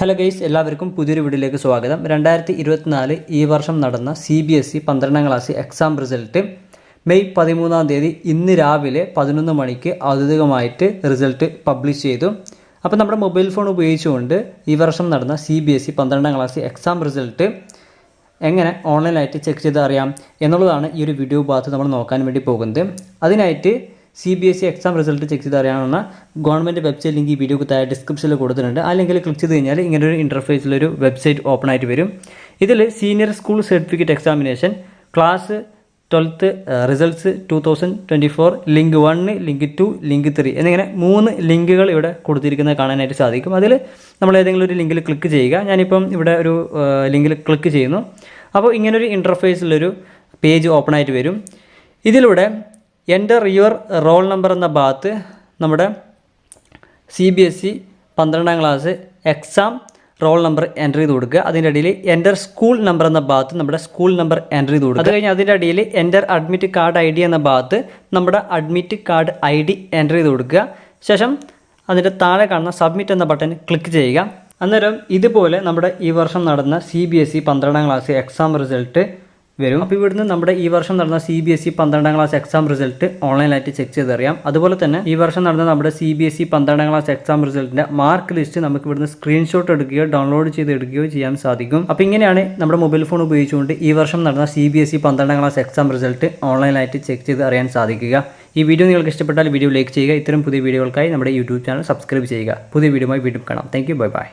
Hello guys, എല്ലാവർക്കും പുതിയൊരു വീഡിയോയിലേക്ക് സ്വാഗതം. 2024 ഈ വർഷം നടന്ന CBSE 12ാം ക്ലാസ് എക്സാം റിസൾട്ട് മെയ് 13 ഇന്ന് രാവിലെ 11 മണിക്ക് ഔദ്യോഗികമായിട്ട് റിസൾട്ട് പബ്ലിഷ് ചെയ്തു. അപ്പോൾ നമ്മുടെ മൊബൈൽ ഫോൺ ഉപയോഗിച്ചുകൊണ്ട് ഈ വർഷം നടന്ന CBSE 12ാം ക്ലാസ് എക്സാം റിസൾട്ട് എങ്ങനെ ഓൺലൈനായിട്ട് ചെക്ക് ചെയ്ത് അറിയാം എന്നുള്ളതാണ് ഈ ഒരു വീഡിയോ ഭാഗത്ത് നമ്മൾ നോക്കാൻ വേണ്ടി പോകുന്നത്. അതിനായിട്ട് CBSE എക്സാം റിസൾട്ട് ചെക്ക് ചെയ്ത് അറിയാവുന്ന ഗവൺമെൻറ് വെബ്സൈറ്റ് ലിങ്ക് ഈ വീഡിയോക്ക് താഴെ ഡിസ്ക്രിപ്ഷനിൽ കൊടുത്തിട്ടുണ്ട്. ആ ലിങ്കിൽ ക്ലിക്ക് ചെയ്ത് കഴിഞ്ഞാൽ ഇങ്ങനൊരു ഇൻ്റർഫേസിലൊരു വെബ്സൈറ്റ് ഓപ്പൺ ആയിട്ട് വരും. ഇതിൽ senior school certificate examination class 12th results 2024 link 1, link 2, link 3 എന്നിങ്ങനെ 3 ലിങ്കുകൾ ഇവിടെ കൊടുത്തിരിക്കുന്നത് കാണാനായിട്ട് സാധിക്കും. അതിൽ നമ്മൾ ഏതെങ്കിലും ഒരു ലിങ്കിൽ ക്ലിക്ക് ചെയ്യുക. ഞാനിപ്പം ഇവിടെ ഒരു ലിങ്കിൽ ക്ലിക്ക് ചെയ്യുന്നു. അപ്പോൾ ഇങ്ങനൊരു ഇൻ്റർഫേസിലൊരു പേജ് ഓപ്പൺ ആയിട്ട് വരും. ഇതിലൂടെ എൻ്റർ യുവർ റോൾ നമ്പർ എന്ന ഭാഗത്ത് നമ്മുടെ CBSE 12ാം class exam roll number enter ചെയ്ത് കൊടുക്കുക. അതിൻ്റെ അടിയിൽ എൻ്റർ സ്കൂൾ നമ്പർ എന്ന ഭാഗത്ത് നമ്മുടെ സ്കൂൾ നമ്പർ എൻ്റർ ചെയ്ത് കൊടുക്കുക. അത് കഴിഞ്ഞ് അതിൻ്റെ അടിയിൽ എൻ്റർ അഡ്മിറ്റ് കാർഡ് ID എന്ന ഭാഗത്ത് നമ്മുടെ അഡ്മിറ്റ് കാർഡ് ID എൻ്റർ ചെയ്ത് കൊടുക്കുക. ശേഷം അതിൻ്റെ താഴെ കാണുന്ന സബ്മിറ്റ് എന്ന ബട്ടൺ ക്ലിക്ക് ചെയ്യുക. അന്നേരം ഇതുപോലെ നമ്മുടെ ഈ വർഷം നടന്ന CBSE 12ാം ക്ലാസ് എക്സാം റിസൾട്ട് വരും. അപ്പോൾ ഇവിടുന്ന് നമ്മുടെ ഈ വർഷം നടന്ന CBSE 12ാം ക്ലാസ് എക്സാം റിസൾട്ട് ഓൺലൈനായിട്ട് ചെക്ക് ചെയ്തറിയാം. അതുപോലെ തന്നെ ഈ വർഷം നടന്ന നമ്മുടെ CBSE 12ാം ക്ലാസ് എക്സാം റിസൾട്ടിൻ്റെ മാർക്ക് ലിസ്റ്റ് നമുക്ക് ഇവിടുന്ന് സ്ക്രീൻഷോട്ട് എടുക്കുകയോ ഡൗൺലോഡ് ചെയ്ത് എടുക്കുകയോ ചെയ്യാൻ സാധിക്കും. അപ്പോൾ ഇങ്ങനെയാണ് നമ്മുടെ മൊബൈൽ ഫോൺ ഉപയോഗിച്ചുകൊണ്ട് ഈ വർഷം നടന്ന CBSE 12ാം ക്ലാസ് എക്സാം റിസൾട്ട് ഓൺലൈനായിട്ട് ചെക്ക് ചെയ്ത് അറിയാൻ സാധിക്കുക. ഈ വീഡിയോ നിങ്ങൾക്ക് ഇഷ്ടപ്പെട്ടാൽ വീഡിയോ ലൈക്ക് ചെയ്യുക. ഇത്തരം പുതിയ വീഡിയോകൾക്കായി നമ്മുടെ യൂട്യൂബ് ചാനൽ സബ്സ്ക്രൈബ് ചെയ്യുക. പുതിയ വീഡിയോയുമായി വീണ്ടും കാണാം. Thank you. Bye bye.